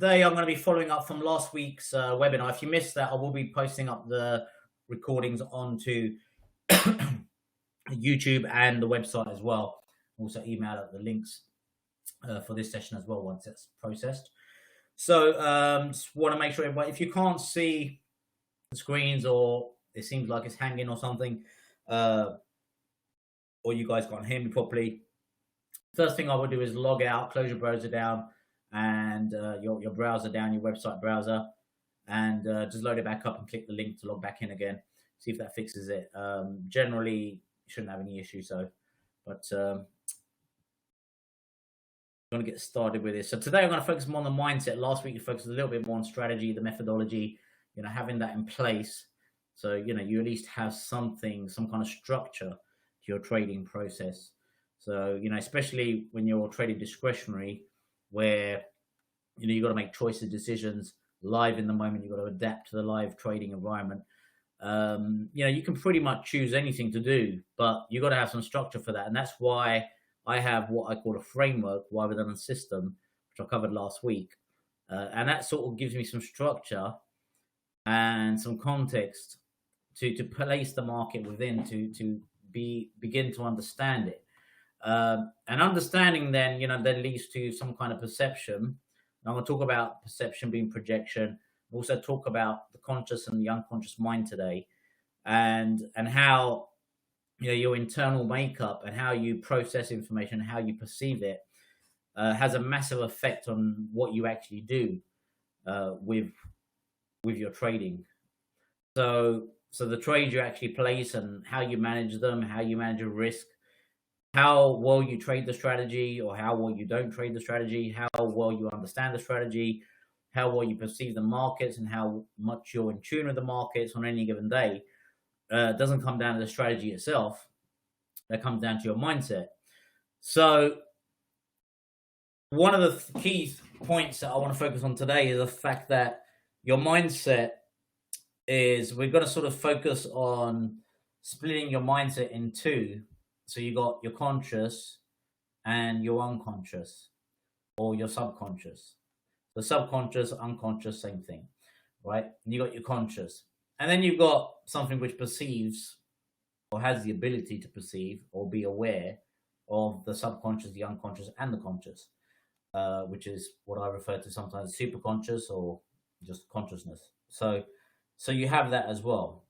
today I'm going to be following up from last week's webinar. If you missed that, I will be posting up the recordings onto YouTube and the website as well. Also email out the links for this session as well once it's processed. So just want to make sure everybody, if you can't see the screens or it seems like it's hanging or something, or you guys can't hear me properly, first thing I would do is log out, close your browser down, and your browser down, your website browser, and just load it back up and click the link to log back in again. See if that fixes it. Generally, you shouldn't have any issue. So, but I'm going to get started with this. So today I'm going to focus more on the mindset. Last week we focused a little bit more on strategy, the methodology, having that in place. So, you at least have something, some kind of structure to your trading process. So, especially when you're trading discretionary, where, you got to make choices, decisions live in the moment. You've got to adapt to the live trading environment. You can pretty much choose anything to do, but you got to have some structure for that. And that's why I have what I call a framework rather than a system, which I covered last week. And that sort of gives me some structure and some context to place the market within, to begin to understand it. And understanding then, then leads to some kind of perception. And I'm going to talk about perception being projection. We'll also talk about the conscious and the unconscious mind today, and how your internal makeup and how you process information, how you perceive it, has a massive effect on what you actually do with your trading. So the trades you actually place and how you manage them, how you manage your risk, how well you trade the strategy or how well you don't trade the strategy, how well you understand the strategy, how well you perceive the markets, and how much you're in tune with the markets on any given day. Doesn't come down to the strategy itself. That comes down to your mindset. So one of the key points that I want to focus on today is the fact that your mindset is, we're going to sort of focus on splitting your mindset in two. So you got your conscious and your unconscious, or your subconscious. The subconscious, unconscious, same thing, right? And you got your conscious. And then you've got something which perceives or has the ability to perceive or be aware of the subconscious, the unconscious, and the conscious, which is what I refer to sometimes as superconscious or just consciousness. So you have that as well.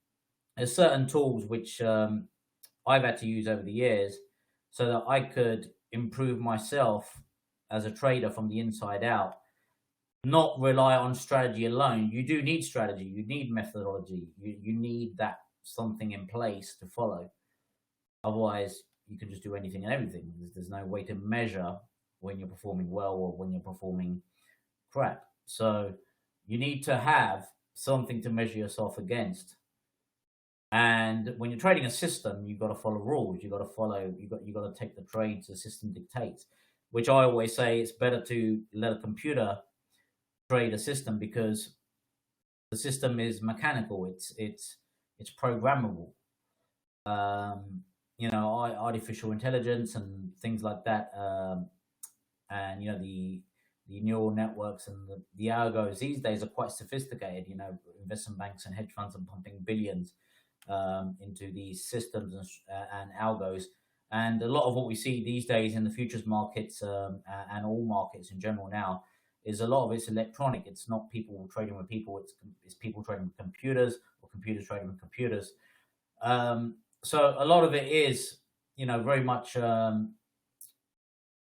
There's certain tools which I've had to use over the years so that I could improve myself as a trader from the inside out, not rely on strategy alone. You do need strategy, you need methodology, you need that something in place to follow. Otherwise, you can just do anything and everything. There's no way to measure when you're performing well or when you're performing crap. So you need to have something to measure yourself against. And when you're trading a system, you've got to follow rules. You've got to take the trades the system dictates, which I always say it's better to let a computer trade a system, because the system is mechanical. It's programmable. Artificial intelligence and things like that, and the neural networks and the algos these days are quite sophisticated. Investment banks and hedge funds are pumping billions into these systems and algos, and a lot of what we see these days in the futures markets and all markets in general now is a lot of it's electronic. It's not people trading with people, it's people trading with computers, or computers trading with computers. So a lot of it is very much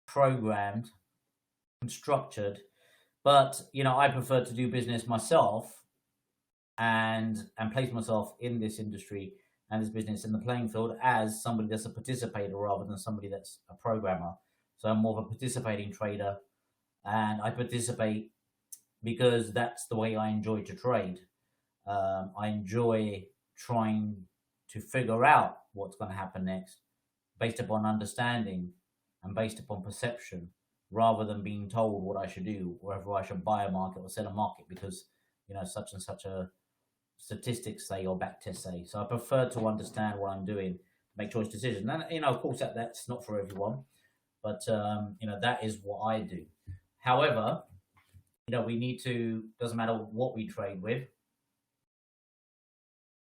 programmed and structured, but I prefer to do business myself and place myself in this industry and this business in the playing field as somebody that's a participator rather than somebody that's a programmer. So I'm more of a participating trader, and I participate because that's the way I enjoy to trade. I enjoy trying to figure out what's going to happen next based upon understanding and based upon perception, rather than being told what I should do, or whether I should buy a market or sell a market because such and such a statistics say or backtest say. So I prefer to understand what I'm doing, make choice decisions. And of course that's not for everyone, but that is what I do. However, we need to, doesn't matter what we trade with.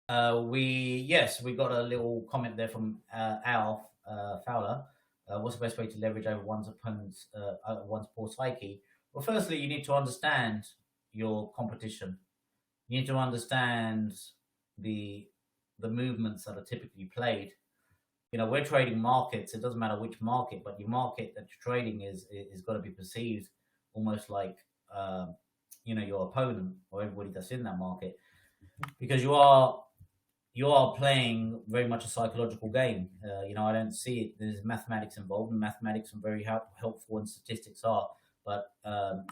We got a little comment there from Al Fowler. What's the best way to leverage over one's opponent's one's poor psyche? Well, firstly, you need to understand your competition. You need to understand the movements that are typically played. We're trading markets. It doesn't matter which market, but your market that you're trading is got to be perceived almost like your opponent or everybody that's in that market, because you are playing very much a psychological game. I don't see it. There's mathematics involved, and mathematics are very helpful, and statistics are. But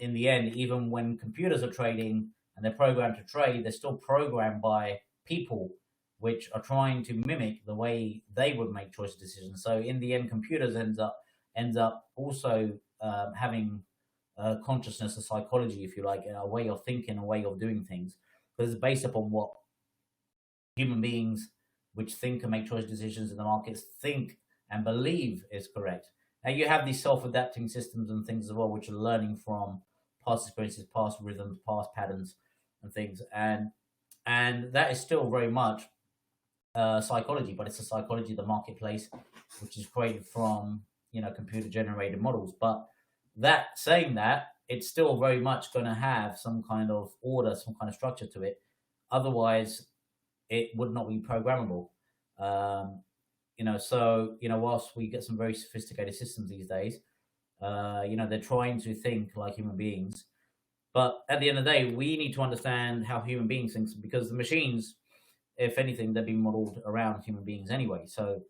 in the end, even when computers are trading and they're programmed to trade, they're still programmed by people, which are trying to mimic the way they would make choice decisions. So in the end, computers ends up also having consciousness, a psychology, if you like, a way of thinking, a way of doing things, because it's based upon what human beings, which think and make choice decisions in the markets, think and believe is correct. Now you have these self-adapting systems and things as well, which are learning from past experiences, past rhythms, past patterns and things, and that is still very much psychology, but it's a psychology of the marketplace, which is created from computer generated models. But that saying that, it's still very much going to have some kind of order, some kind of structure to it. Otherwise, it would not be programmable. Whilst we get some very sophisticated systems these days, they're trying to think like human beings. But at the end of the day, we need to understand how human beings think, because the machines, if anything, they're being modeled around human beings anyway. So,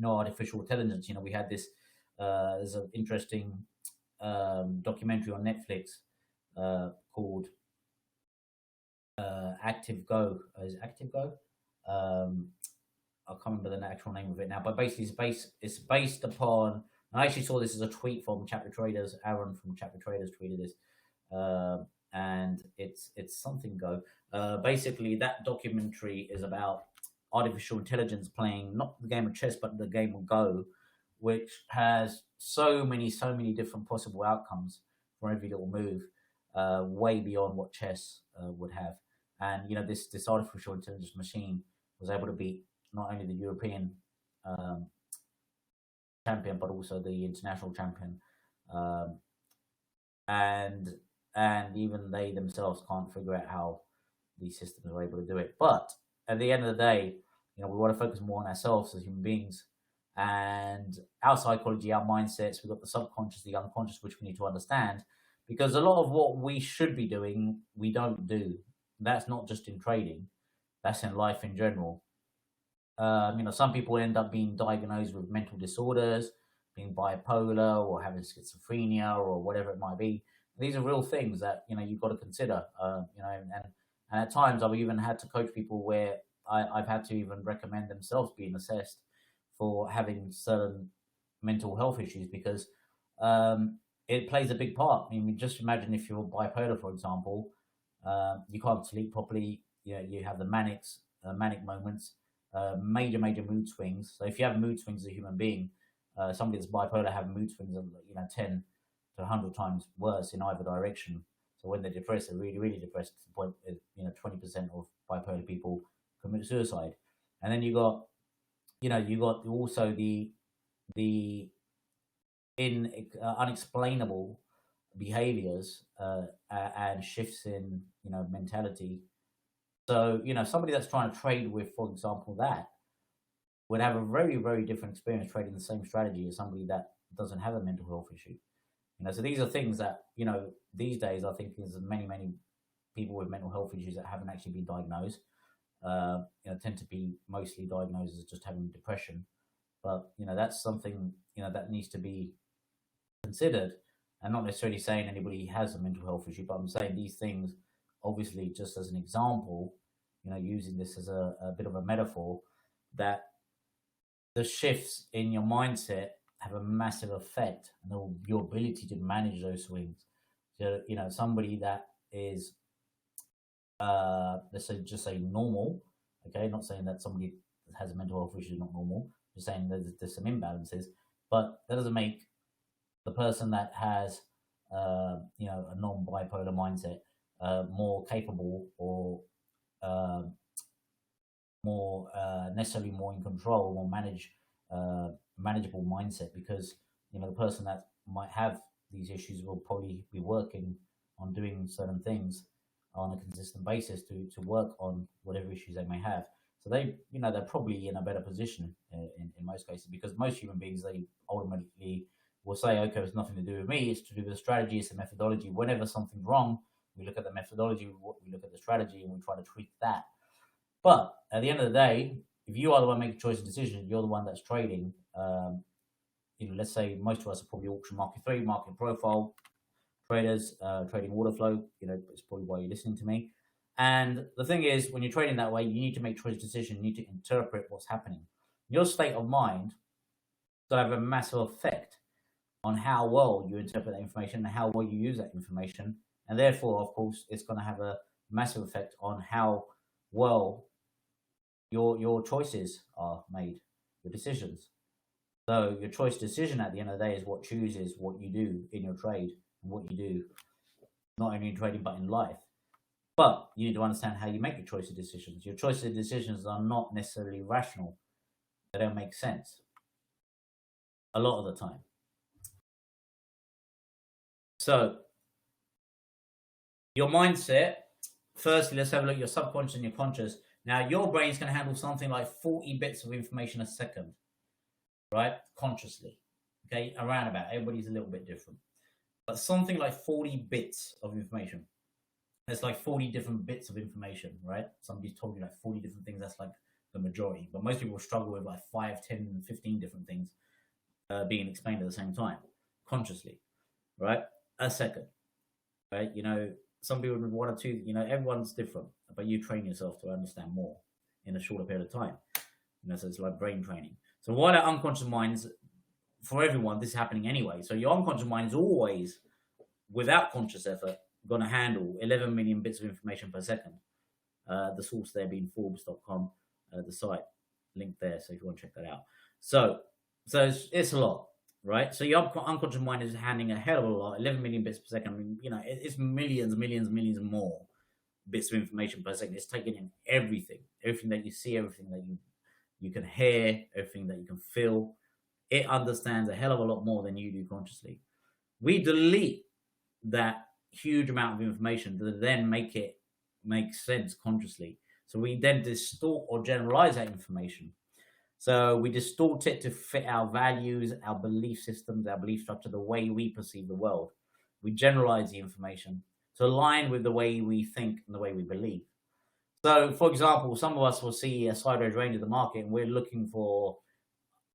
artificial intelligence, we had this, there's an interesting documentary on Netflix called Active Go. Is it Active Go? I can't remember the actual name of it now, but basically it's based upon. I actually saw this as a tweet from Chapter Traders. Aaron from Chapter Traders tweeted this, and it's something Go. Basically, that documentary is about artificial intelligence playing not the game of chess, but the game of Go, which has so many different possible outcomes for every little move, way beyond what chess would have. And this artificial intelligence machine was able to beat not only the European champion, but also the international champion, and even they themselves can't figure out how these systems are able to do it. But at the end of the day, we want to focus more on ourselves as human beings and our psychology, our mindsets. We've got the subconscious, the unconscious, which we need to understand, because a lot of what we should be doing, we don't do. That's not just in trading, that's in life in general. Some people end up being diagnosed with mental disorders, being bipolar or having schizophrenia or whatever it might be. These are real things that you've got to consider. And at times I've even had to coach people where I've had to even recommend themselves being assessed for having certain mental health issues, because it plays a big part. Just imagine if you're bipolar, for example, you can't sleep properly. You have the manic moments, major mood swings. So if you have mood swings as a human being, somebody that's bipolar have mood swings of 10 to 100 times worse in either direction. So when they're depressed, they're really depressed to the point 20% of bipolar people commit suicide. And then you got also the unexplainable behaviors and shifts in mentality. So somebody that's trying to trade with, for example, that would have a very different experience trading the same strategy as somebody that doesn't have a mental health issue. So these are things that these days I think there's many people with mental health issues that haven't actually been diagnosed. Tend to be mostly diagnosed as just having depression, but that's something that needs to be considered. And not necessarily saying anybody has a mental health issue, but I'm saying these things, obviously, just as an example, using this as a bit of a metaphor, that the shifts in your mindset have a massive effect on your ability to manage those swings. So somebody that is let's say just say normal, okay, not saying that somebody that has a mental health issue is not normal, just saying there's some imbalances, but that doesn't make the person that has a non-bipolar mindset, more capable or more necessarily more in control, more manageable mindset, because the person that might have these issues will probably be working on doing certain things on a consistent basis to work on whatever issues they may have. So they're probably in a better position in most cases, because most human beings, they ultimately will say, okay, it's nothing to do with me, it's to do with the strategy, it's the methodology. Whenever something's wrong, we look at the methodology, we look at the strategy, and we try to tweak that. But at the end of the day, if you are the one making choice and decision, you're the one that's trading. Let's say most of us are probably auction market 3, market profile traders, trading order flow. It's probably why you're listening to me. And the thing is, when you're trading that way, you need to make choice decision. You need to interpret what's happening. Your state of mind will have a massive effect on how well you interpret that information and how well you use that information. And therefore, of course, it's going to have a massive effect on how well your choices are made, your decisions. So your choice decision at the end of the day is what chooses what you do in your trade and what you do, not only in trading, but in life. But you need to understand how you make your choice of decisions. Your choice of decisions are not necessarily rational. They don't make sense a lot of the time. So your mindset, firstly, let's have a look at your subconscious and your conscious. Now, your brain's going to handle something like 40 bits of information a second, right? Consciously, okay? Around about. Everybody's a little bit different. But something like 40 bits of information. There's like 40 different bits of information, right? Somebody's told you like 40 different things. That's like the majority. But most people struggle with like 5, 10, 15 different things being explained at the same time, consciously, right? A second, right? Some people with 1 or 2, everyone's different, but you train yourself to understand more in a shorter period of time. So it's like brain training. So while our unconscious minds, for everyone, this is happening anyway. So your unconscious mind is always, without conscious effort, going to handle 11 million bits of information per second. The source there being Forbes.com, the site, link there. So if you want to check that out. So it's a lot. Right, so your unconscious mind is handling a hell of a lot, 11 million bits per second. I mean, it's millions more bits of information per second. It's taking in everything that you see, everything that you can hear, everything that you can feel. It understands a hell of a lot more than you do consciously. We delete that huge amount of information to then make it make sense consciously. So we then distort or generalize that information. So we distort it to fit our values, our belief systems, our belief structure, the way we perceive the world. We generalize the information to align with the way we think and the way we believe. So, for example, some of us will see a sideways range of the market and we're looking for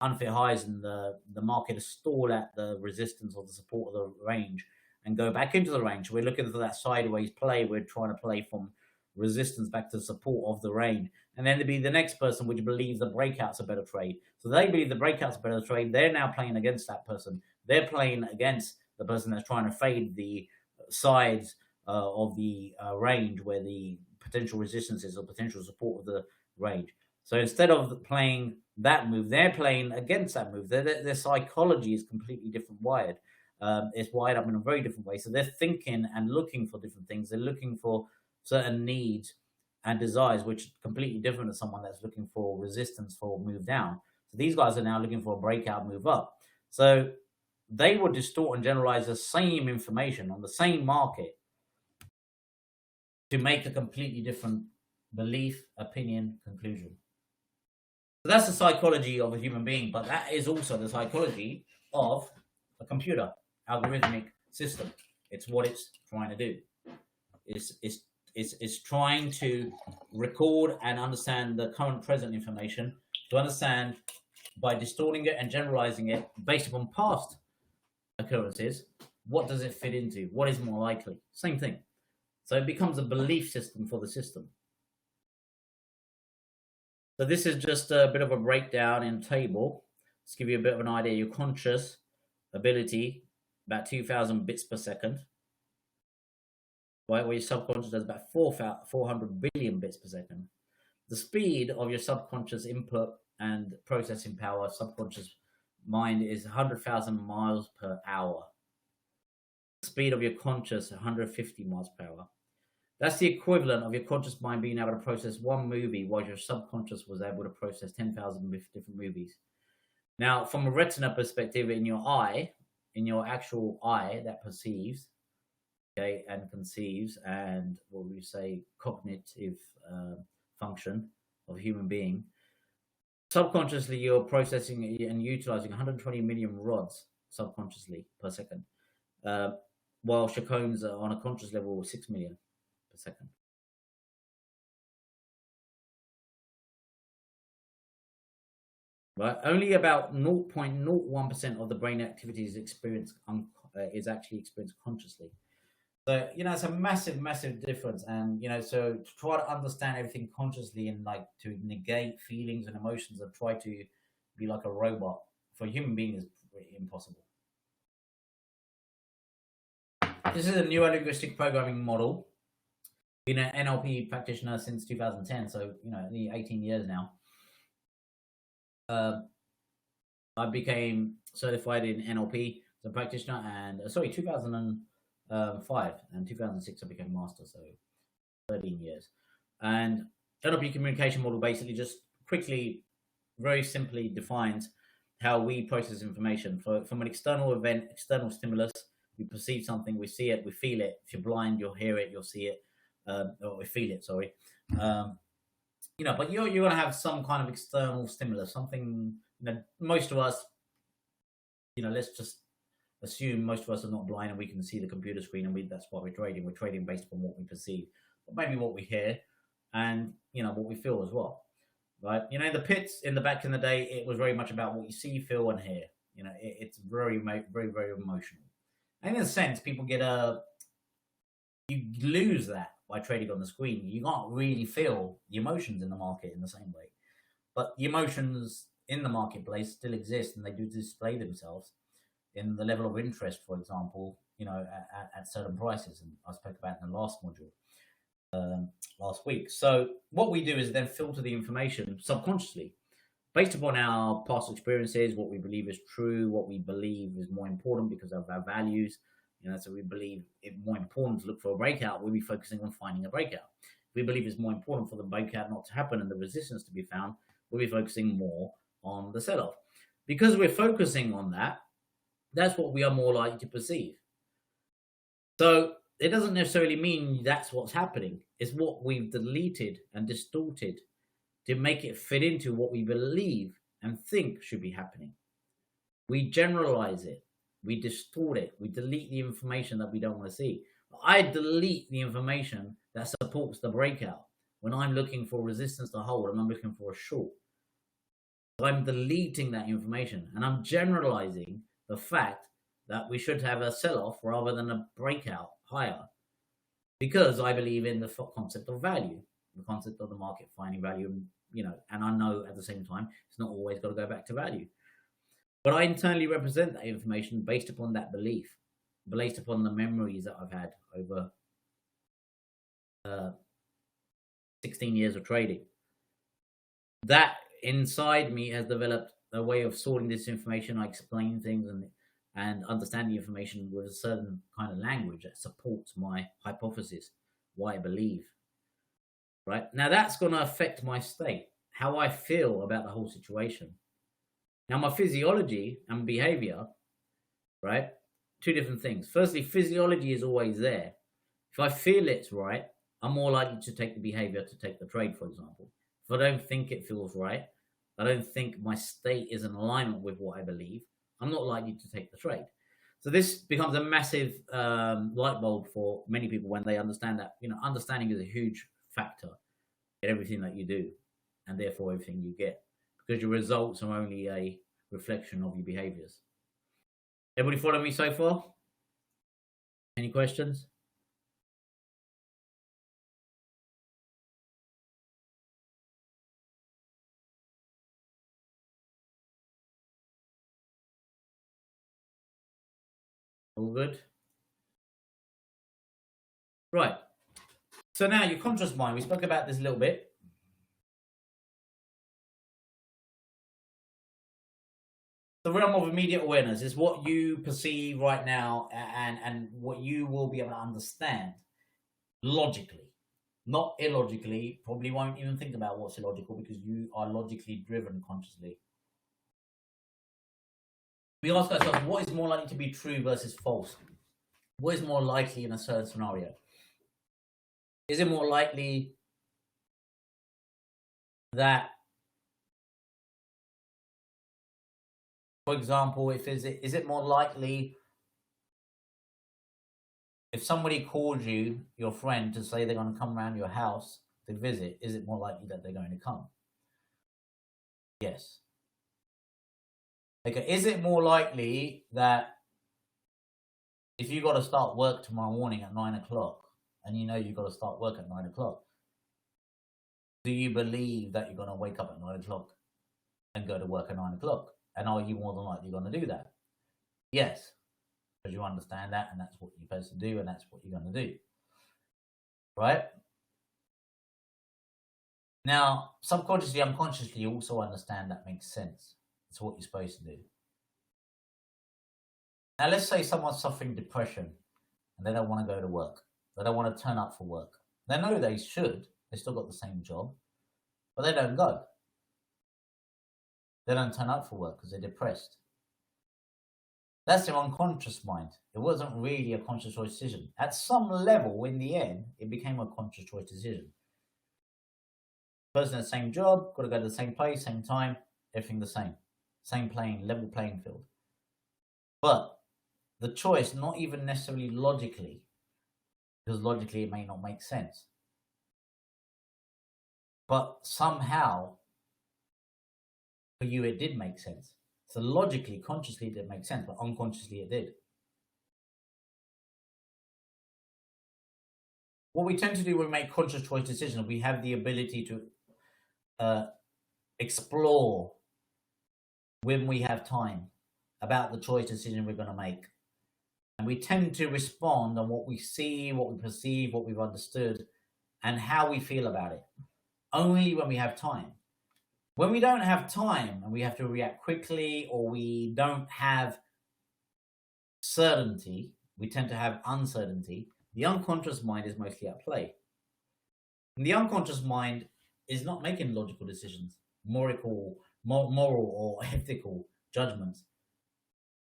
unfit highs, and the market is stalled at the resistance or the support of the range and go back into the range. We're looking for that sideways play. We're trying to play from resistance back to the support of the range. And then there'd be the next person which believes the breakout's a better trade. So they believe the breakout's a better trade. They're now playing against that person. They're playing against the person that's trying to fade the sides of the range where the potential resistance is or potential support of the range. So instead of playing that move, they're playing against that move. Their psychology is completely different wired. It's wired up in a very different way. So they're thinking and looking for different things. They're looking for certain needs and desires, which are completely different than someone that's looking for resistance for move down. So these guys are now looking for a breakout move up. So they will distort and generalize the same information on the same market to make a completely different belief, opinion, conclusion. So that's the psychology of a human being, but that is also the psychology of a computer, algorithmic system. It's what it's trying to do. It's trying to record and understand the current present information, to understand by distorting it and generalizing it based upon past occurrences, what does it fit into? What is more likely? Same thing. So it becomes a belief system for the system. So this is just a bit of a breakdown in table. Let's give you a bit of an idea. Your conscious ability, about 2,000 bits per second. Right, where your subconscious does about 400 billion bits per second. The speed of your subconscious input and processing power, subconscious mind, is 100,000 miles per hour. speed of your conscious, 150 miles per hour. That's the equivalent of your conscious mind being able to process one movie, while your subconscious was able to process 10,000 different movies. Now, from a retina perspective, in your eye, in your actual eye that perceives, okay, and conceives, and what we say cognitive function of a human being, subconsciously you're processing and utilizing 120 million rods subconsciously per second, while Chacones are on a conscious level 6 million per second. Right, only about 0.01% of the brain activity is is actually experienced consciously. So it's a massive difference, and so to try to understand everything consciously and like to negate feelings and emotions and try to be like a robot for a human being is impossible. This is a neuro-linguistic programming model. Been an NLP practitioner since 2010, so nearly 18 years now. I became certified in NLP as a practitioner, and 2005 and 2006 I became master, so 13 years. And NLP communication model basically just quickly, very simply defines how we process information. From an external event, external stimulus, we perceive something, we see it, we feel it. If you're blind, you'll hear it, you'll see it, or feel it, sorry. But you're going to have some kind of external stimulus, something, most of us, let's just assume most of us are not blind and we can see the computer screen, and that's why we're trading. We're trading based upon what we perceive, but maybe what we hear and, what we feel as well, right? In the pits in the back in the day, it was very much about what you see, feel, and hear. It's very, very, very emotional. And in a sense, people you lose that by trading on the screen. You can't really feel the emotions in the market in the same way. But the emotions in the marketplace still exist, and they do display themselves in the level of interest, for example, at certain prices. And I spoke about in the last module last week. So what we do is then filter the information subconsciously based upon our past experiences, what we believe is true, what we believe is more important because of our values. So we believe it's more important to look for a breakout. We'll be focusing on finding a breakout. If we believe it's more important for the breakout not to happen and the resistance to be found, we'll be focusing more on the sell-off. Because we're focusing on that, that's what we are more likely to perceive. So it doesn't necessarily mean that's what's happening. It's what we've deleted and distorted to make it fit into what we believe and think should be happening. We generalize it. We distort it. We delete the information that we don't want to see. I delete the information that supports the breakout when I'm looking for resistance to hold and I'm looking for a short. So I'm deleting that information and I'm generalizing the fact that we should have a sell-off rather than a breakout higher, because I believe in the concept of value, the concept of the market finding value, and I know at the same time it's not always got to go back to value. But I internally represent that information based upon that belief, based upon the memories that I've had over 16 years of trading. That inside me has developed a way of sorting this information. I explain things and understand the information with a certain kind of language that supports my hypothesis, why I believe. Right? Now that's going to affect my state, how I feel about the whole situation. Now, my physiology and behavior, right? Two different things. Firstly, physiology is always there. If I feel it's right, I'm more likely to take the behavior to take the trade, for example. If I don't think it feels right, I don't think my state is in alignment with what I believe, I'm not likely to take the trade. So this becomes a massive light bulb for many people when they understand that, understanding is a huge factor in everything that you do, and therefore everything you get. Because your results are only a reflection of your behaviors. Everybody follow me so far? Any questions? All good? Right. So now your conscious mind, we spoke about this a little bit. The realm of immediate awareness is what you perceive right now and what you will be able to understand logically, not illogically. Probably won't even think about what's illogical because you are logically driven consciously. We ask ourselves, what is more likely to be true versus false? What is more likely in a certain scenario? Is it more likely that, for example, is it more likely if somebody called you, your friend, to say they're going to come around your house to visit, is it more likely that they're going to come? Yes. Okay, is it more likely that if you got to start work tomorrow morning at 9 o'clock and you know you've got to start work at 9 o'clock, do you believe that you're going to wake up at 9 o'clock and go to work at 9 o'clock? And are you more than likely going to do that? Yes, because you understand that and that's what you're supposed to do and that's what you're going to do. Right? Now, subconsciously, unconsciously, you also understand that makes sense. It's what you're supposed to do. Now, let's say someone's suffering depression and they don't want to go to work. They don't want to turn up for work. They know they should. They still got the same job, but they don't go. They don't turn up for work because they're depressed. That's their unconscious mind. It wasn't really a conscious choice decision. At some level, in the end, it became a conscious choice decision. Person in the same job, got to go to the same place, same time, everything the same. Same plane, level playing field. But the choice, not even necessarily logically, because logically it may not make sense. But somehow, for you, it did make sense. So logically, consciously, it did make sense, but unconsciously it did. What we tend to do when we make conscious choice decisions, we have the ability to explore when we have time about the choice decision we're going to make. And we tend to respond on what we see, what we perceive, what we've understood, and how we feel about it. Only when we have time. When we don't have time and we have to react quickly or we don't have certainty, we tend to have uncertainty. The unconscious mind is mostly at play. And the unconscious mind is not making logical decisions, moral or ethical judgments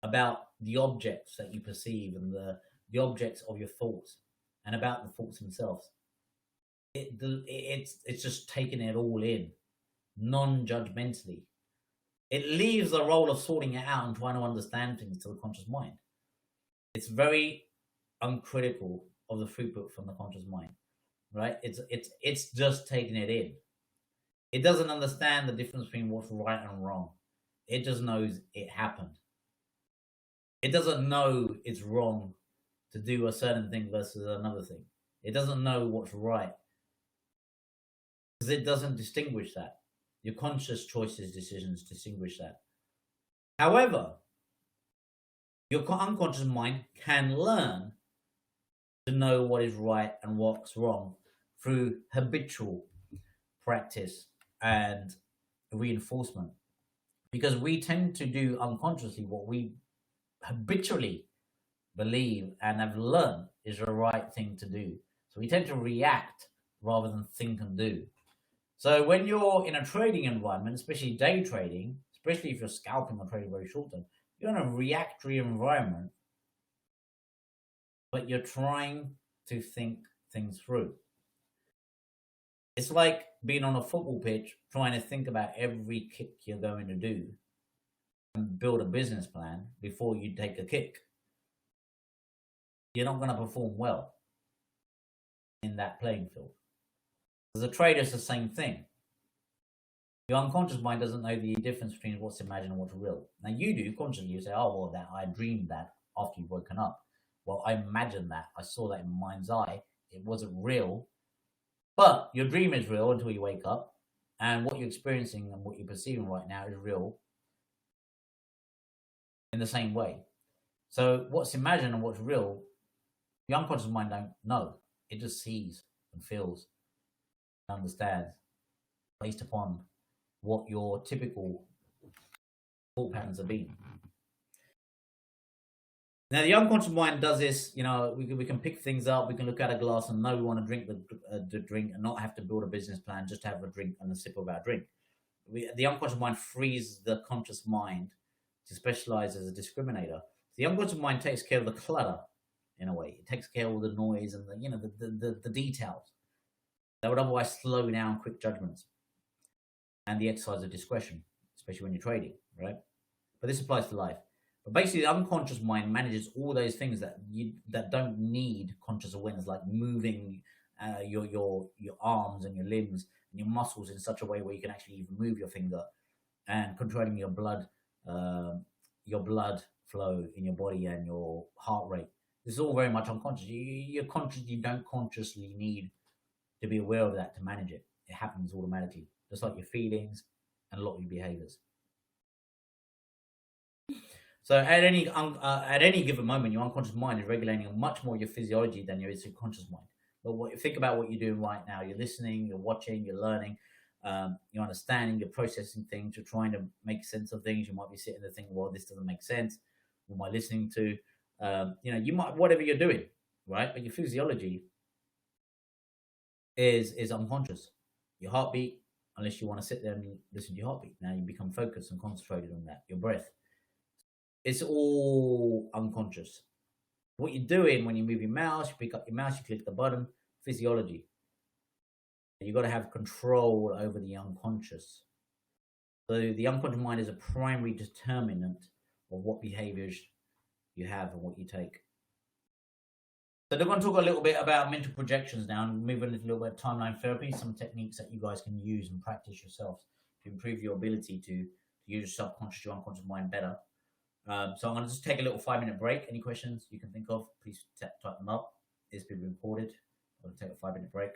about the objects that you perceive and the objects of your thoughts and about the thoughts themselves. It's just taking it all in, non-judgmentally. It leaves the role of sorting it out and trying to understand things to the conscious mind. It's very uncritical of the throughput from the conscious mind, right? It's just taking it in. It doesn't understand the difference between what's right and wrong. It just knows it happened. It doesn't know it's wrong to do a certain thing versus another thing. It doesn't know what's right because it doesn't distinguish that. Your conscious choices, decisions distinguish that. However, your unconscious mind can learn to know what is right and what's wrong through habitual practice and reinforcement. Because we tend to do unconsciously what we habitually believe and have learned is the right thing to do. So we tend to react rather than think and do. So when you're in a trading environment, especially day trading, especially if you're scalping or trading very short term, you're in a reactory environment, but you're trying to think things through. It's like being on a football pitch, trying to think about every kick you're going to do and build a business plan before you take a kick. You're not going to perform well in that playing field. As a trader, it's the same thing. Your unconscious mind doesn't know the difference between what's imagined and what's real. Now you do consciously. You say, "Oh, well, that I dreamed that after you've woken up. Well, I imagined that. I saw that in my mind's eye. It wasn't real." But your dream is real until you wake up, and what you're experiencing and what you're perceiving right now is real in the same way. So what's imagined and what's real, the unconscious mind don't know. It just sees and feels and understands based upon what your typical thought patterns have been. Now, the unconscious mind does this. We can pick things up. We can look at a glass and know we want to drink the drink and not have to build a business plan, just have a drink and a sip of our drink. The unconscious mind frees the conscious mind to specialize as a discriminator. The unconscious mind takes care of the clutter in a way. It takes care of all the noise and the details that would otherwise slow down quick judgments and the exercise of discretion, especially when you're trading, right? But this applies to life. But basically, the unconscious mind manages all those things that don't need conscious awareness, like moving your arms and your limbs and your muscles in such a way where you can actually even move your finger, and controlling your blood flow in your body and your heart rate. This is all very much unconscious. You don't consciously need to be aware of that to manage it. It happens automatically, just like your feelings and a lot of your behaviors. So at any given moment, your unconscious mind is regulating much more your physiology than your subconscious mind. But think about what you're doing right now. You're listening, you're watching, you're learning, you're understanding, you're processing things, you're trying to make sense of things. You might be sitting there thinking, well, this doesn't make sense. What am I listening to? You might, whatever you're doing, right? But your physiology is unconscious. Your heartbeat, unless you want to sit there and listen to your heartbeat. Now you become focused and concentrated on that. Your breath. It's all unconscious. What you're doing when you move your mouse, you pick up your mouse, you click the button, physiology. You've got to have control over the unconscious. So the unconscious mind is a primary determinant of what behaviors you have and what you take. So they're going to talk a little bit about mental projections now, and move into a little bit of timeline therapy, some techniques that you guys can use and practice yourselves to improve your ability to use your subconscious, your unconscious mind better. So I'm going to just take a little 5-minute break. Any questions you can think of, please type them up. It's been recorded. I'm going to take a 5-minute break.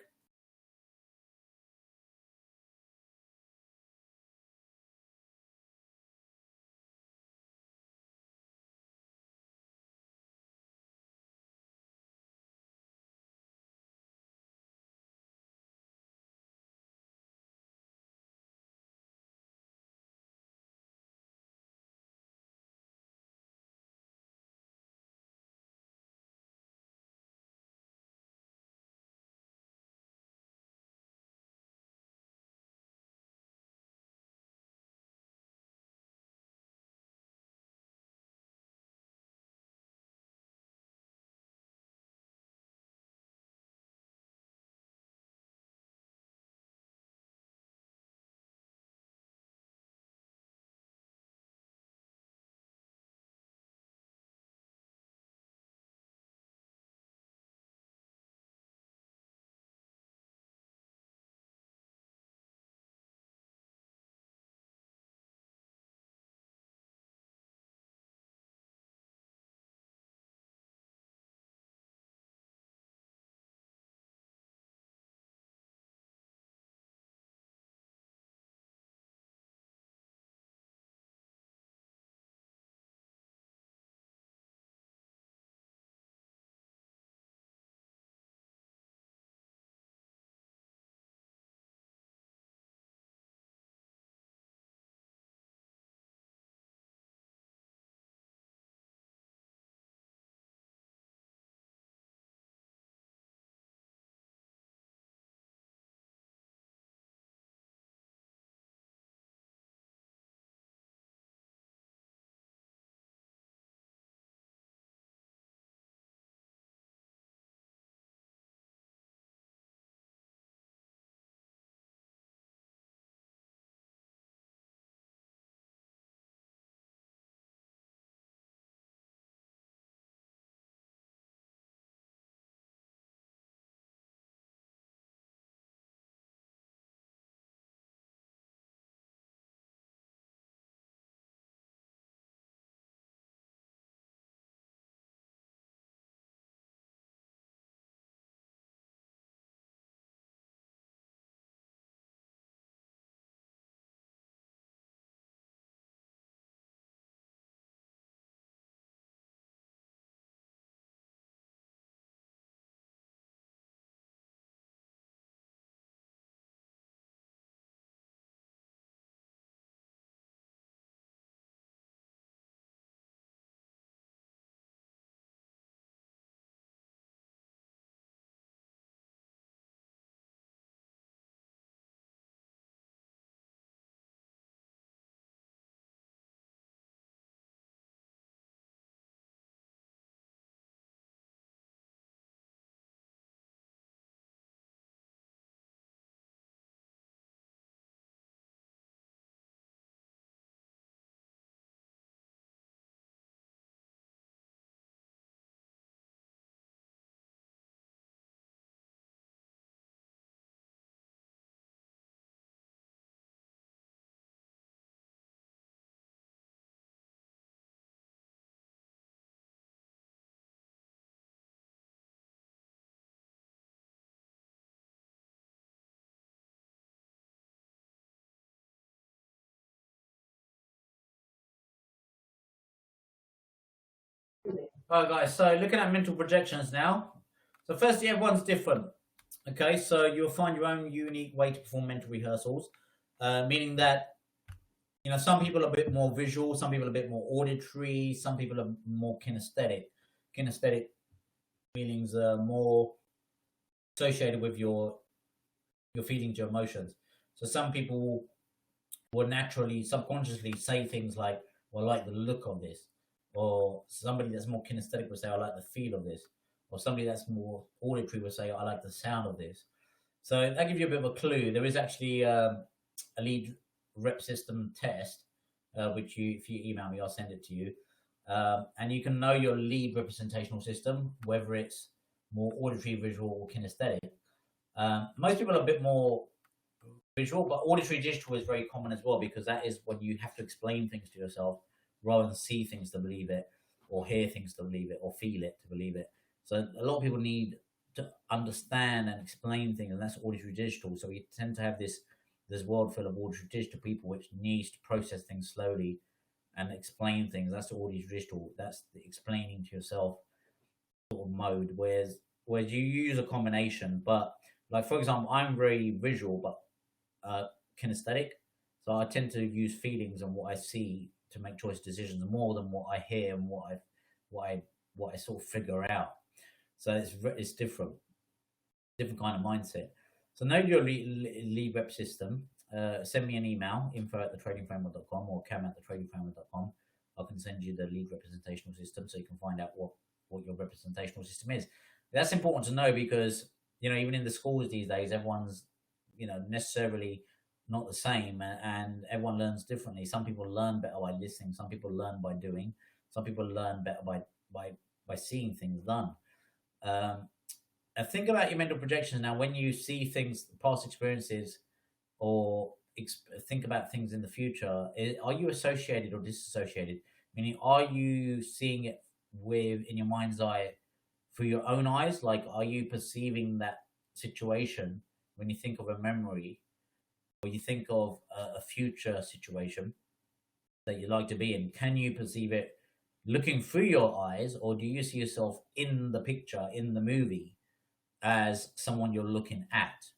All right, guys. So looking at mental projections now. So firstly, everyone's different. Okay, so you'll find your own unique way to perform mental rehearsals, meaning that some people are a bit more visual, some people are a bit more auditory, some people are more kinesthetic. Kinesthetic feelings are more associated with your feelings, your emotions. So some people will naturally, subconsciously say things like, "Well, I like the look of this," or somebody that's more kinesthetic will say, "I like the feel of this," or somebody that's more auditory will say, "I like the sound of this." So that gives you a bit of a clue. There is actually a lead rep system test, which if you email me, I'll send it to you. And you can know your lead representational system, whether it's more auditory, visual, or kinesthetic. Most people are a bit more visual, but auditory digital is very common as well because that is when you have to explain things to yourself rather than see things to believe it, or hear things to believe it, or feel it to believe it. So a lot of people need to understand and explain things, and that's auditory digital. So we tend to have this world full of auditory digital people which needs to process things slowly and explain things. That's the auditory digital. That's the explaining to yourself sort of mode. Whereas you use a combination, but like for example, I'm very visual, but kinesthetic. So I tend to use feelings and what I see to make choice decisions more than what I hear and what I what I sort of figure out. So it's different kind of mindset. So know your lead rep system. Send me an email, info@thetradingframework.com or cam@thetradingframework.com. I can send you the lead representational system so you can find out what your representational system is. That's important to know because even in the schools these days, everyone's necessarily not the same, and everyone learns differently. Some people learn better by listening, some people learn by doing, some people learn better by seeing things done. um, think about your mental projections now. When you see things, past experiences, or think about things in the future, are you associated or disassociated? Meaning, are you seeing it with in your mind's eye through your own eyes? Like, are you perceiving that situation when you think of a memory, or you think of a future situation that you'd like to be in? Can you perceive it looking through your eyes, or do you see yourself in the picture, in the movie, as someone you're looking at?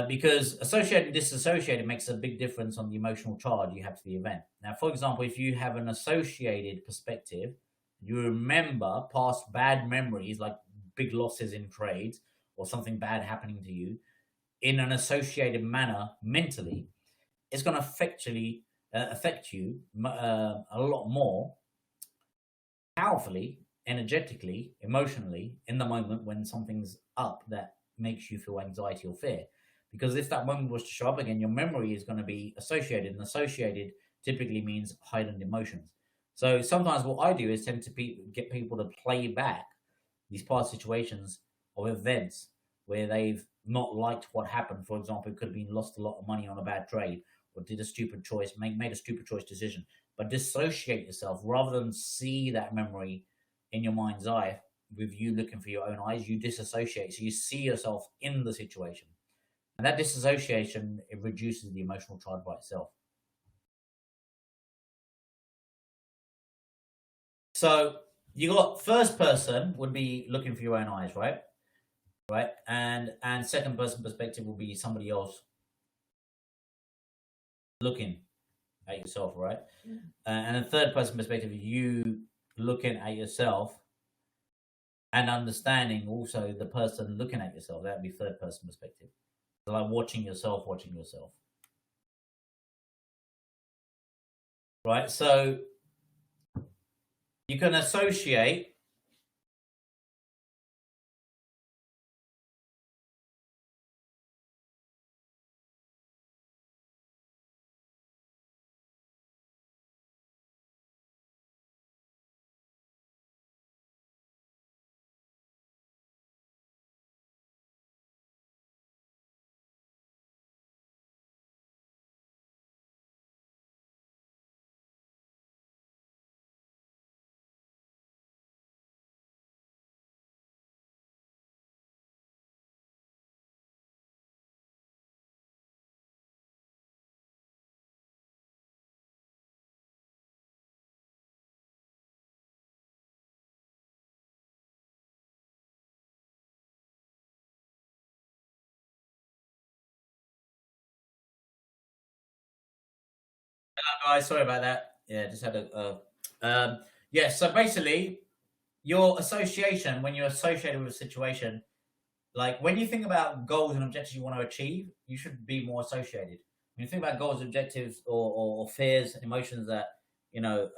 Because associated and disassociated makes a big difference on the emotional charge you have to the event. Now, for example, if you have an associated perspective, you remember past bad memories like big losses in trades or something bad happening to you in an associated manner mentally, it's going to affect you a lot more powerfully, energetically, emotionally in the moment when something's up that makes you feel anxiety or fear. Because if that moment was to show up again, your memory is going to be associated, and associated typically means heightened emotions. So sometimes what I do is tend to get people to play back these past situations or events where they've not liked what happened. For example, it could have been lost a lot of money on a bad trade, or did a stupid choice, made a stupid choice decision. But dissociate yourself rather than see that memory in your mind's eye with you looking for your own eyes. You disassociate, so you see yourself in the situation, and that disassociation, it reduces the emotional charge by itself. So you got first person would be looking for your own eyes, right? Right, and second person perspective will be somebody else looking at yourself, right? And a third person perspective, you looking at yourself and understanding also the person looking at yourself. That'd be third person perspective. So like watching yourself, right? So you can associate Hello, guys. Sorry about that. Yeah, just had yeah. So basically, your association when you're associated with a situation, like when you think about goals and objectives you want to achieve, you should be more associated. When you think about goals, objectives, or fears, emotions that you know,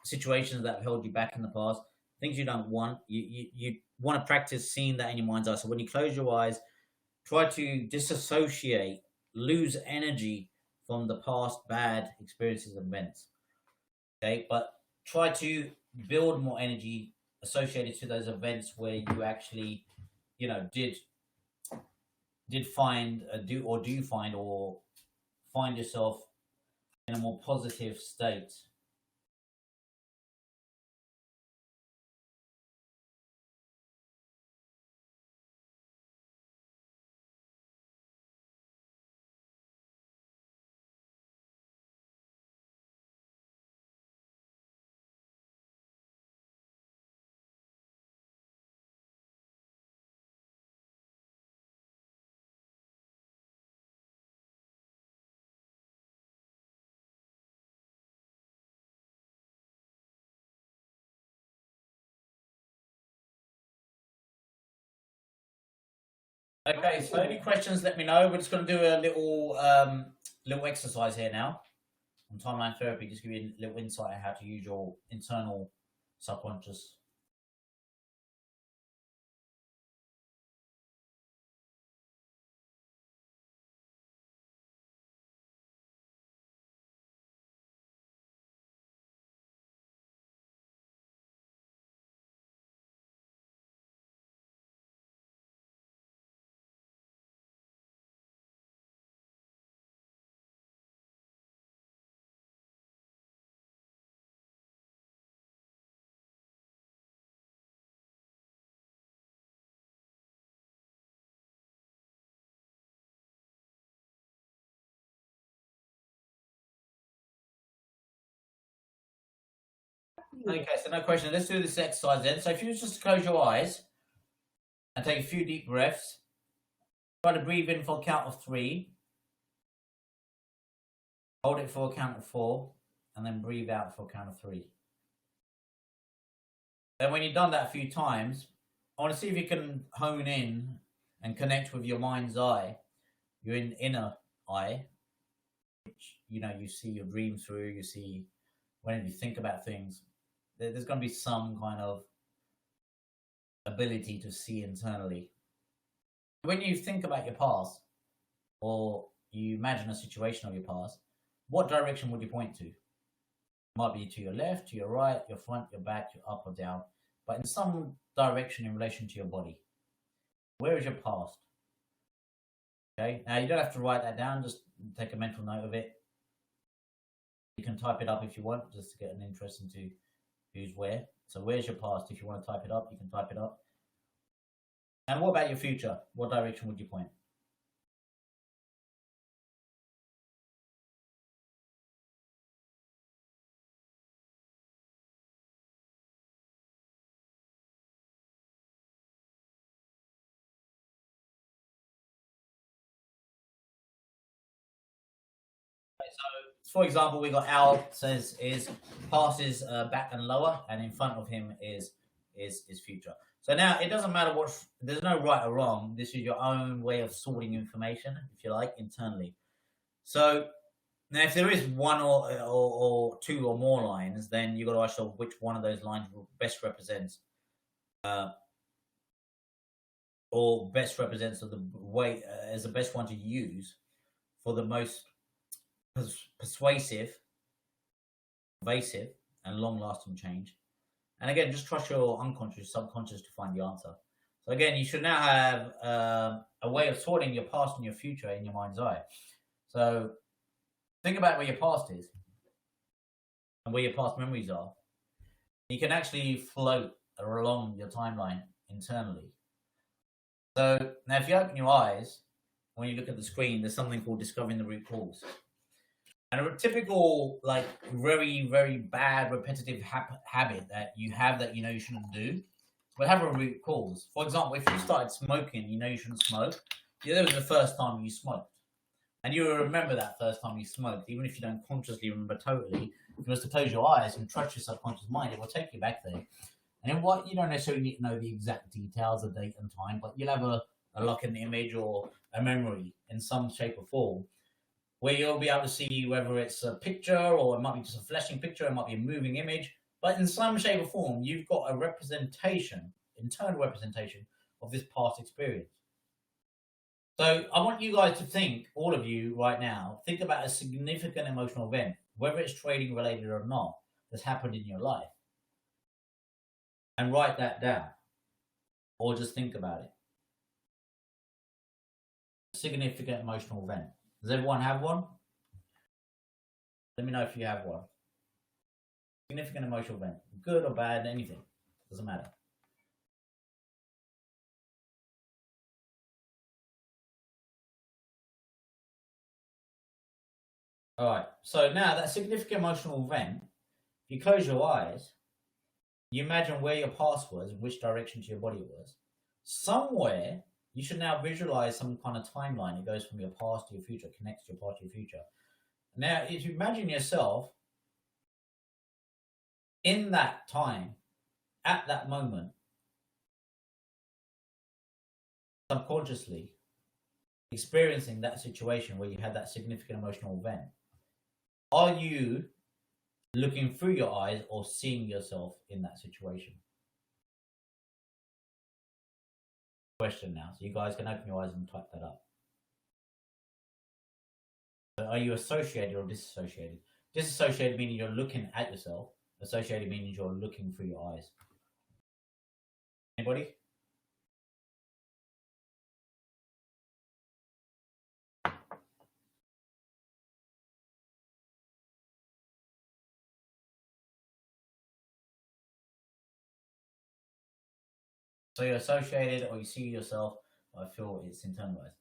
situations that have held you back in the past, things you don't want, you want to practice seeing that in your mind's eye. So when you close your eyes, try to disassociate, lose energy from the past bad experiences and events. Okay, but try to build more energy associated to those events where you actually, did find do find or find yourself in a more positive state. Okay, so any questions, let me know. We're just going to do a little exercise here now on timeline therapy, just give you a little insight on how to use your internal subconscious. Okay, so no question. Let's do this exercise then. So if you just close your eyes and take a few deep breaths, try to breathe in for a count of 3, hold it for a count of 4, and then breathe out for a count of 3. Then when you've done that a few times, I want to see if you can hone in and connect with your mind's eye, your inner eye, which you see your dreams through, you see when you think about things. There's going to be some kind of ability to see internally. When you think about your past, or you imagine a situation of your past, what direction would you point to? It might be to your left, to your right, your front, your back, your up or down, but in some direction in relation to your body. Where is your past? Okay, now you don't have to write that down, just take a mental note of it. You can type it up if you want, just to get an interest into who's where. So where's your past? If you want to type it up, you can type it up. And what about your future? What direction would you point? So, for example, we got Al says is past is back and lower, and in front of him is future. So now it doesn't matter what. There's no right or wrong. This is your own way of sorting information, if you like, internally. So now, if there is one or two or more lines, then you got to ask yourself which one of those lines best represents, or best represents the way as the best one to use for the most persuasive, pervasive, and long-lasting change. And again, just trust your unconscious, subconscious to find the answer. So again, you should now have a way of sorting your past and your future in your mind's eye. So think about where your past is and where your past memories are. You can actually float along your timeline internally. So now if you open your eyes, when you look at the screen, there's something called discovering the root cause. And a typical, like, very, very bad, repetitive habit that you have that you shouldn't do will have a root cause. For example, if you started smoking, you shouldn't smoke. That was the first time you smoked. And you will remember that first time you smoked, even if you don't consciously remember totally. If you was to close your eyes and trust your subconscious mind, it will take you back there. And then what, you don't necessarily need to know the exact details of date and time, but you'll have a lock in the image or a memory in some shape or form, where you'll be able to see whether it's a picture or it might be just a flashing picture, it might be a moving image, but in some shape or form, you've got a representation, internal representation of this past experience. So I want you guys to think, all of you right now, think about a significant emotional event, whether it's trading related or not, that's happened in your life. And write that down. Or just think about it. Significant emotional event. Does everyone have one? Let me know if you have one. Significant emotional event. Good or bad, anything. Doesn't matter. All right. So now that significant emotional event, you close your eyes, you imagine where your past was, which direction to your body it was. Somewhere, you should now visualize some kind of timeline. It goes from your past to your future, connects to your past to your future. Now, if you imagine yourself in that time, at that moment, subconsciously experiencing that situation where you had that significant emotional event, are you looking through your eyes or seeing yourself in that situation? Question now. So you guys can open your eyes and type that up. So are you associated or disassociated? Disassociated meaning you're looking at yourself. Associated meaning you're looking through your eyes. Anybody? So you're associated or you see yourself, I feel it's internalized.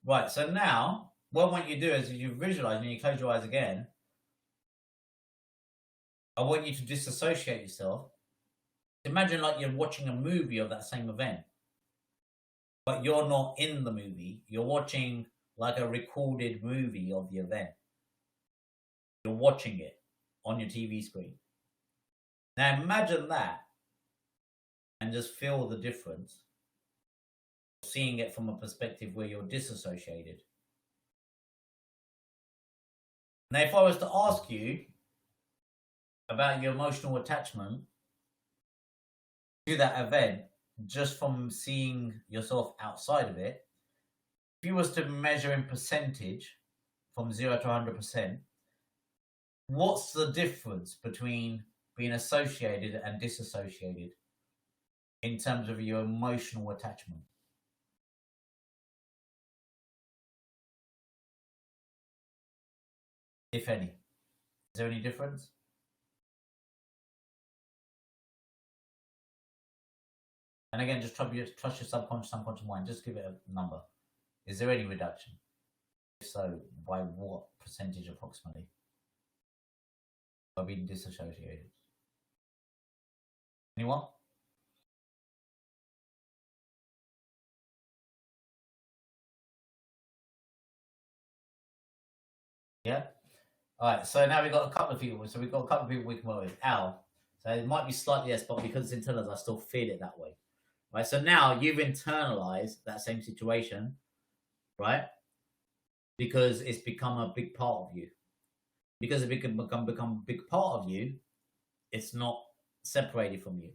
Right, so now, what I want you to do is you visualize and you close your eyes again. I want you to disassociate yourself. Imagine like you're watching a movie of that same event, but you're not in the movie. You're watching like a recorded movie of the event. You're watching it on your TV screen. Now imagine that and just feel the difference. Seeing it from a perspective where you're disassociated. Now, if I was to ask you about your emotional attachment to that event, just from seeing yourself outside of it, if you was to measure in percentage from 0 to 100%, what's the difference between being associated and disassociated in terms of your emotional attachment? If any. Is there any difference? And again, just trust your subconscious mind. Just give it a number. Is there any reduction? If so, by what percentage approximately? By being disassociated. Anyone? Yeah? All right, so now we've got a couple of people. So we've got a couple of people we can work with. Al. So it might be slightly less, but because it's internalized, I still feel it that way. Right, so now you've internalized that same situation, right? Because it's become a big part of you. Because it can become a big part of you, it's not separated from you,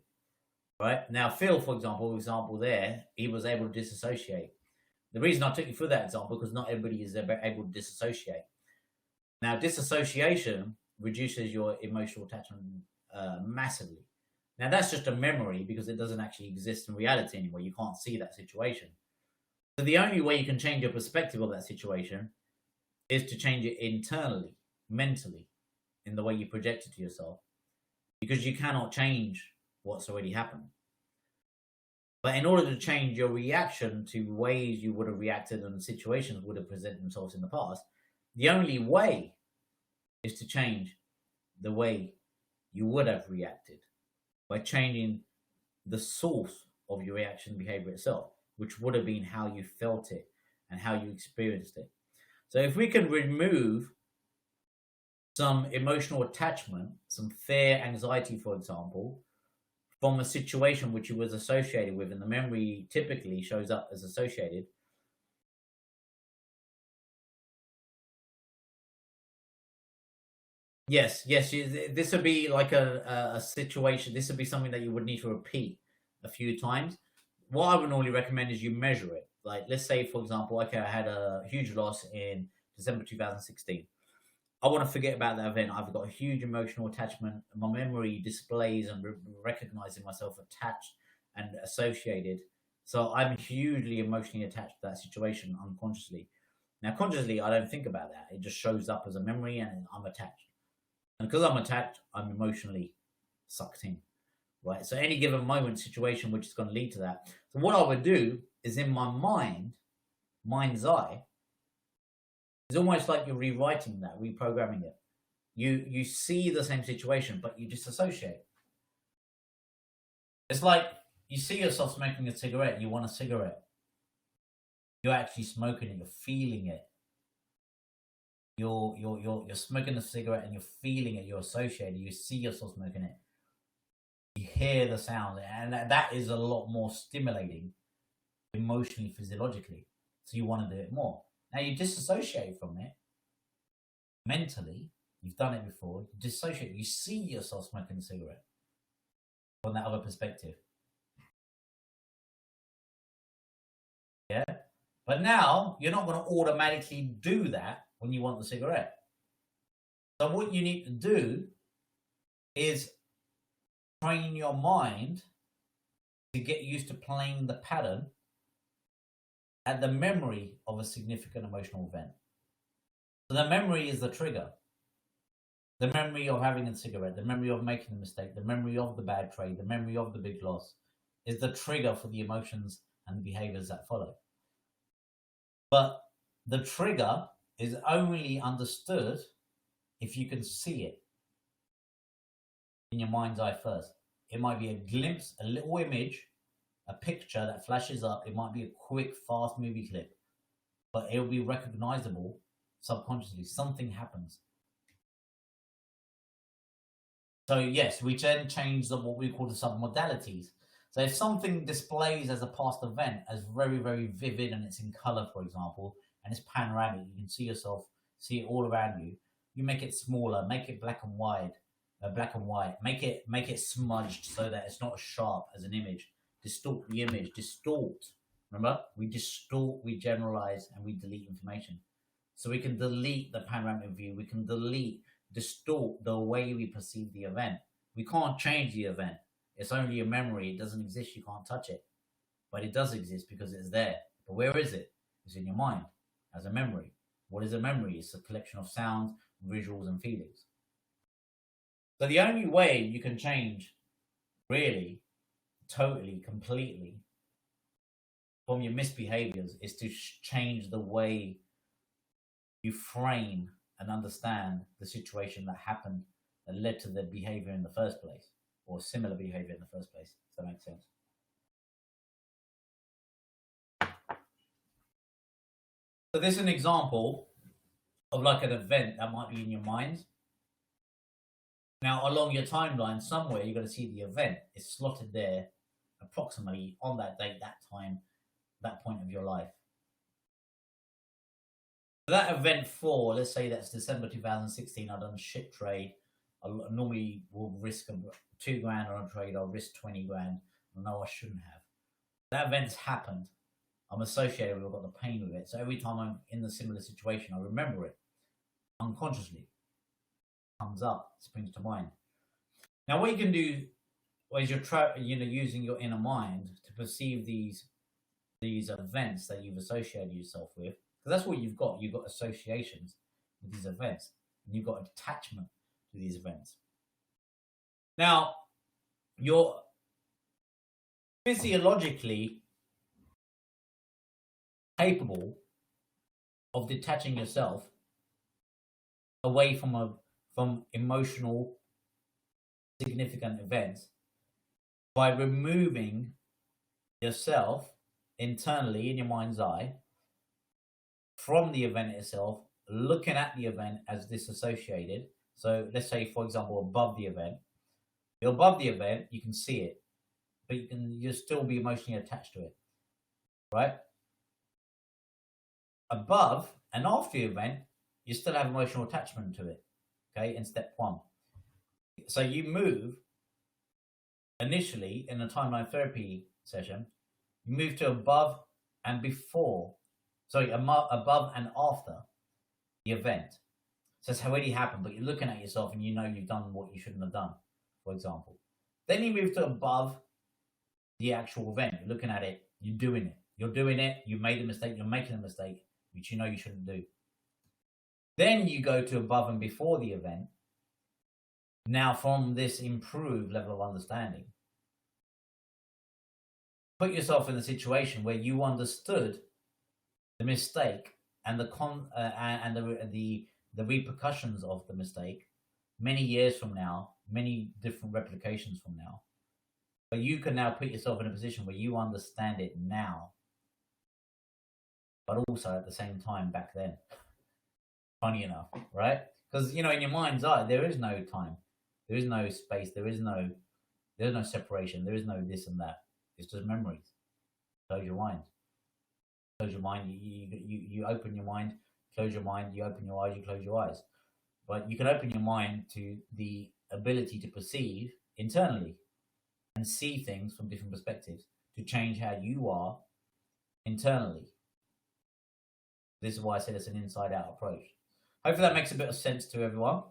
right? Now, Phil, for example, there, he was able to disassociate. The reason I took you through that example, because not everybody is able to disassociate. Now, disassociation reduces your emotional attachment massively. Now, that's just a memory because it doesn't actually exist in reality anymore. You can't see that situation. So the only way you can change your perspective of that situation is to change it internally, mentally, in the way you project it to yourself, because you cannot change what's already happened. But in order to change your reaction to ways you would have reacted and situations would have presented themselves in the past, the only way is to change the way you would have reacted by changing the source of your reaction behavior itself, which would have been how you felt it and how you experienced it. So if we can remove some emotional attachment, some fear, anxiety, for example, from a situation which it was associated with, and the memory typically shows up as associated. Yes, yes. This would be like a situation. This would be something that you would need to repeat a few times. What I would normally recommend is you measure it. Like, let's say, for example, okay, I had a huge loss in December 2016. I want to forget about that event. I've got a huge emotional attachment. My memory displays and recognizing myself attached and associated. So I'm hugely emotionally attached to that situation unconsciously. Now, consciously, I don't think about that. It just shows up as a memory and I'm attached. And because I'm attached, I'm emotionally sucked in, right? So any given moment, situation which is going to lead to that. So what I would do is in my mind's eye, it's almost like you're rewriting that, reprogramming it. You see the same situation, but you disassociate. It's like you see yourself smoking a cigarette. You want a cigarette. You're actually smoking it. You're feeling it. You're smoking a cigarette and you're feeling it. You're associated. You see yourself smoking it. You hear the sound, and that is a lot more stimulating, emotionally, physiologically. So you want to do it more. Now you disassociate from it mentally. You've done it before. You dissociate. You see yourself smoking a cigarette from that other perspective. Yeah. But now you're not going to automatically do that when you want the cigarette. So what you need to do is train your mind to get used to playing the pattern at the memory of a significant emotional event. So the memory is the trigger. The memory of having a cigarette, the memory of making a mistake, the memory of the bad trade, the memory of the big loss is the trigger for the emotions and the behaviors that follow. But the trigger is only understood if you can see it in your mind's eye first. It might be a glimpse, a little image, a picture that flashes up. It might be a quick, fast movie clip, but it'll be recognizable subconsciously. Something happens. So yes, we then change what we call the submodalities. So if something displays as a past event as very, very vivid and it's in color, for example, and it's panoramic, you can see yourself, see it all around you. You make it smaller, make it black and white, make it smudged so that it's not as sharp as an image. Distort the image, distort. Remember, we distort, we generalize, and we delete information. So we can delete the panoramic view. We can distort the way we perceive the event. We can't change the event. It's only a memory. It doesn't exist. You can't touch it. But it does exist because it's there. But where is it? It's in your mind as a memory. What is a memory? It's a collection of sounds, visuals, and feelings. So the only way you can change, really, totally, completely, from your misbehaviors is to change the way you frame and understand the situation that happened that led to the behavior in the first place, or similar behavior in the first place. Does that make sense? So this is an example of like an event that might be in your mind. Now, along your timeline, somewhere you're going to see the event. It's slotted there approximately on that date, that time, that point of your life. That event 4, let's say that's December 2016, I've done a shit trade. I normally will risk $2 grand on a trade. I'll risk 20 grand. No, I shouldn't have. That event's happened. I'm associated with it. I've got the pain with it. So every time I'm in a similar situation, I remember it unconsciously. It comes up, springs to mind. Now, what you can do is you're using your inner mind to perceive these events that you've associated yourself with. Because that's what you've got. You've got associations with these events, and you've got attachment to these events. Now, you're physiologically capable of detaching yourself away from emotional significant events by removing yourself internally in your mind's eye from the event itself, looking at the event as disassociated. So let's say, for example, above the event. You're above the event, you can see it, but you'll still be emotionally attached to it, right? Above and after the event, you still have emotional attachment to it, okay, in step one. So you move initially in the timeline therapy session, you move to above and before, sorry, above and after the event. So it's already happened, but you're looking at yourself and you know you've done what you shouldn't have done, for example. Then you move to above the actual event. You're looking at it, you're doing it. You're doing it, you made a mistake, you're making a mistake, which you know you shouldn't do. Then you go to above and before the event. Now, from this improved level of understanding, put yourself in a situation where you understood the mistake and the repercussions of the mistake many years from now, many different replications from now. But you can now put yourself in a position where you understand it now, but also at the same time back then. Funny enough, right? Because, in your mind's eye, there is no time. There is no space. There's no separation. There is no this and that. It's just memories. Close your mind. Close your mind. You open your mind. Close your mind. You open your eyes. You close your eyes. But you can open your mind to the ability to perceive internally and see things from different perspectives to change how you are internally. This is why I said it's an inside-out approach. Hopefully that makes a bit of sense to everyone.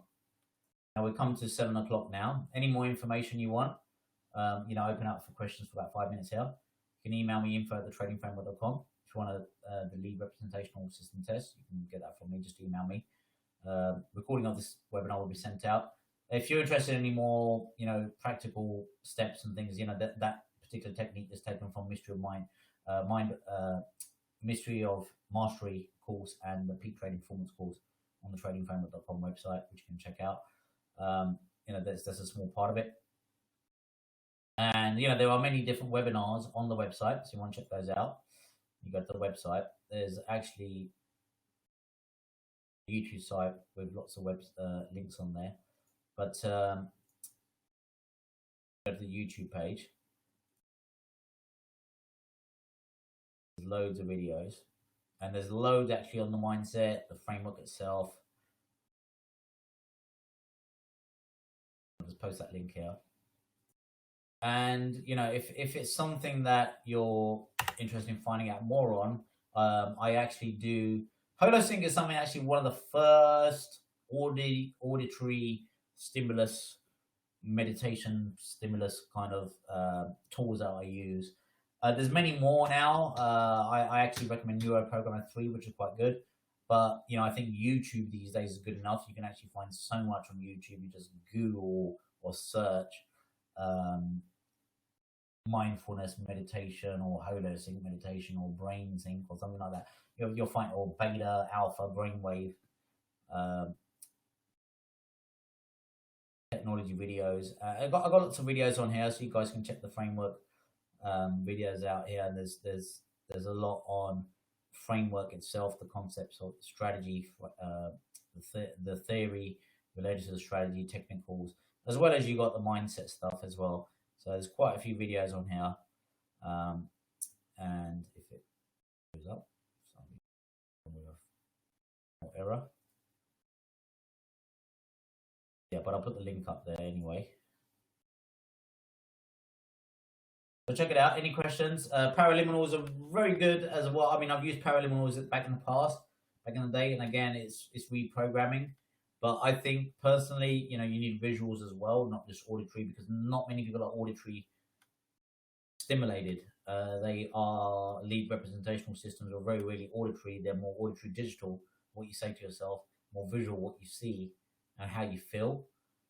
Now we've come to 7 o'clock now. Any more information you want, open up for questions for about 5 minutes here. You can email me info@thetradingframework.com. If you want the lead representational system test, you can get that from me. Just email me. Recording of this webinar will be sent out. If you're interested in any more, practical steps and things, that particular technique is taken from Mystery of Mind, Mystery of Mastery course and the Peak Trading Performance course on the tradingframework.com website, which you can check out. That's a small part of it. And, there are many different webinars on the website, so you want to check those out. You go to the website. There's actually a YouTube site with lots of links on there. But go to the YouTube page. There's loads of videos. And there's loads actually on the mindset, the framework itself. I'll just post that link here. And, if it's something that you're interested in finding out more on, I actually do. HoloSync is something actually one of the first auditory stimulus, meditation stimulus kind of tools that I use. There's many more now. I actually recommend Neuroprogrammer 3, which is quite good. But, I think YouTube these days is good enough. You can actually find so much on YouTube. You just Google or search mindfulness meditation or HoloSync meditation or brain sync or something like that. You'll find, or beta, alpha, brainwave technology videos. I've got lots of videos on here, so you guys can check the framework videos out here. And there's a lot on framework itself, the concepts of strategy, the theory related to the strategy, technicals, as well as you got the mindset stuff as well. So there's quite a few videos on here. And if it goes up, no error. Yeah, but I'll put the link up there anyway. So check it out. Any questions? Paraliminals are very good as well. I mean, I've used paraliminals back in the past, back in the day, and again, it's reprogramming. But I think personally, you need visuals as well, not just auditory, because not many people are auditory stimulated. They are lead representational systems are very rarely auditory. They're more auditory digital, what you say to yourself, more visual, what you see and how you feel.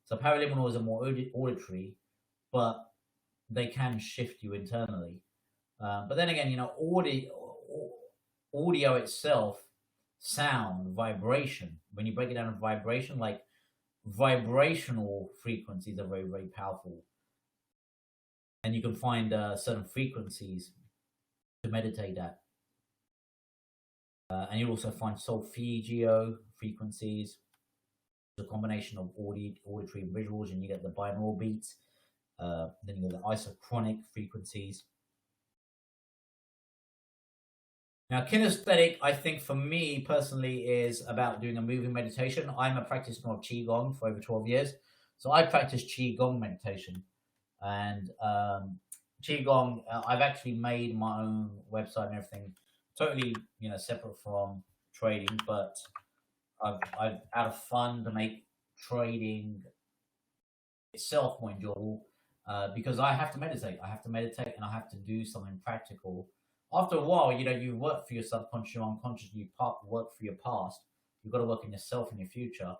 So paraliminals are more auditory, but they can shift you internally. But then again, audio itself, sound, vibration, when you break it down to vibration, like vibrational frequencies are very, very powerful. And you can find certain frequencies to meditate at. And you'll also find solfeggio frequencies, a combination of auditory and visuals, and you get the binaural beats. Then you get the isochronic frequencies. Now, kinesthetic, I think for me personally, is about doing a moving meditation. I'm a practitioner of Qigong for over 12 years. So I practice Qigong meditation. And Qigong, I've actually made my own website and everything, totally, separate from trading. But I've out of fun to make trading itself more enjoyable, because I have to meditate. I have to meditate and I have to do something practical. After a while, you work for your subconscious, your unconscious, you work for your past. You've got to work on yourself in your future.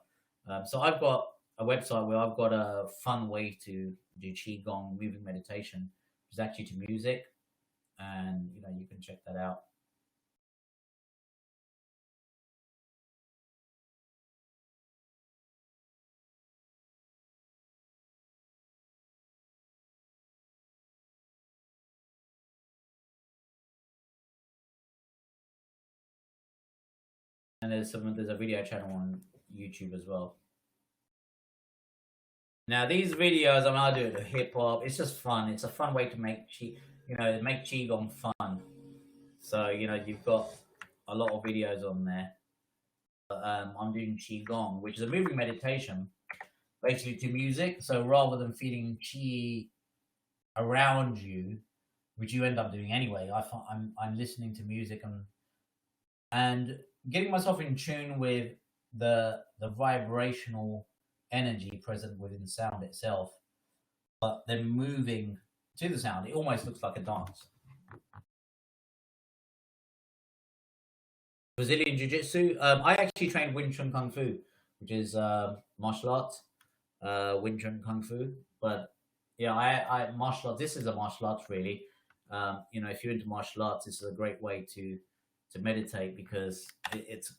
So I've got a website where I've got a fun way to do Qigong moving meditation, which is actually to music. And, you can check that out. And there's a video channel on YouTube as well. Now these videos, I do it hip hop. It's just fun. It's a fun way to make Qigong fun. So you've got a lot of videos on there. I'm doing Qigong, which is a moving meditation, basically to music. So rather than feeling Qi around you, which you end up doing anyway, I'm listening to music and getting myself in tune with the vibrational energy present within sound itself, but then moving to the sound. It almost looks like a dance. Brazilian Jiu-Jitsu. I actually trained Wing Chun Kung Fu, which is martial arts, Wing Chun Kung Fu. But I martial arts. This is a martial arts, really. If you're into martial arts, this is a great way to meditate, because it's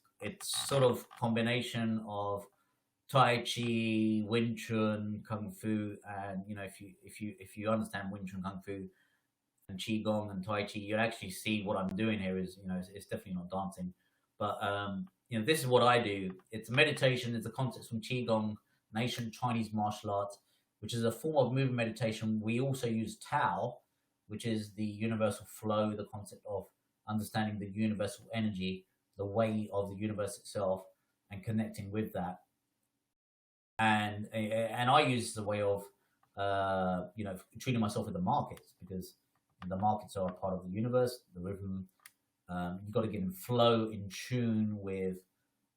sort of combination of Tai Chi, Wing Chun, Kung Fu, and if you understand Wing Chun Kung Fu and Qigong and Tai Chi, you'll actually see what I'm doing here is it's definitely not dancing, but this is what I do. It's meditation. It's a concept from Qigong, an ancient Chinese martial arts, which is a form of movement meditation. We also use Tao, which is the universal flow, the concept of understanding the universal energy, the way of the universe itself, and connecting with that. And I use the way of treating myself with the markets, because the markets are a part of the universe, the rhythm. You've got to get in flow, in tune with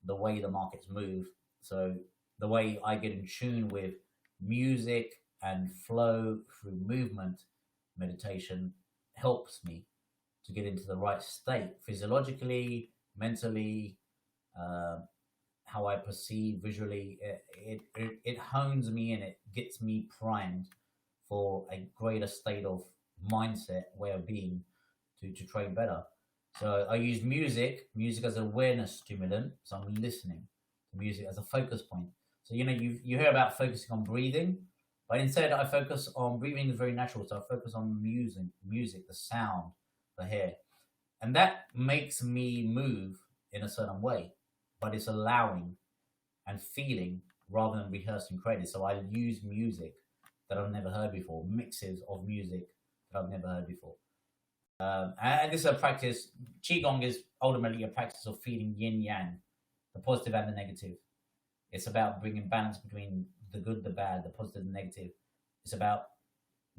the way the markets move. So the way I get in tune with music and flow through movement meditation helps me to get into the right state, physiologically, mentally, how I perceive visually. It hones me and it gets me primed for a greater state of mindset, way of being, to train better. So I use music as an awareness stimulant. So I'm listening to music as a focus point. So you hear about focusing on breathing, but instead I focus on breathing is very natural. So I focus on music, the sound, the hair, and that makes me move in a certain way. But it's allowing and feeling rather than rehearsing creating. So I use music that I've never heard before, mixes of music that I've never heard before. And this is a practice. Qigong is ultimately a practice of feeling yin yang, the positive and the negative. It's about bringing balance between the good, the bad, the positive, and the negative. It's about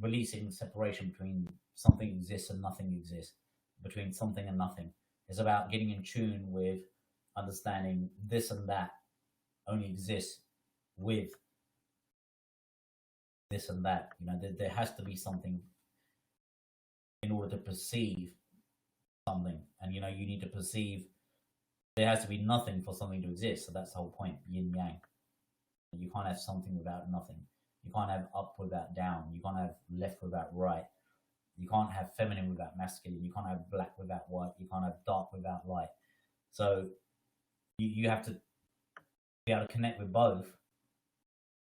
releasing separation between something exists and nothing exists, between something and nothing. It's about getting in tune with understanding this and that only exists with this and that. There has to be something in order to perceive something, and you need to perceive. There has to be nothing for something to exist. So that's the whole point. Yin yang. You can't have something without nothing. You can't have up without down. You can't have left without right. You can't have feminine without masculine. You can't have black without white. You can't have dark without light. So you have to be able to connect with both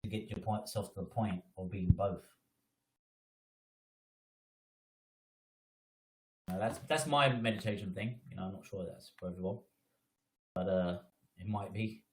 to get yourself to the point of being both. That's my meditation thing. I'm not sure that's for everyone. but it might be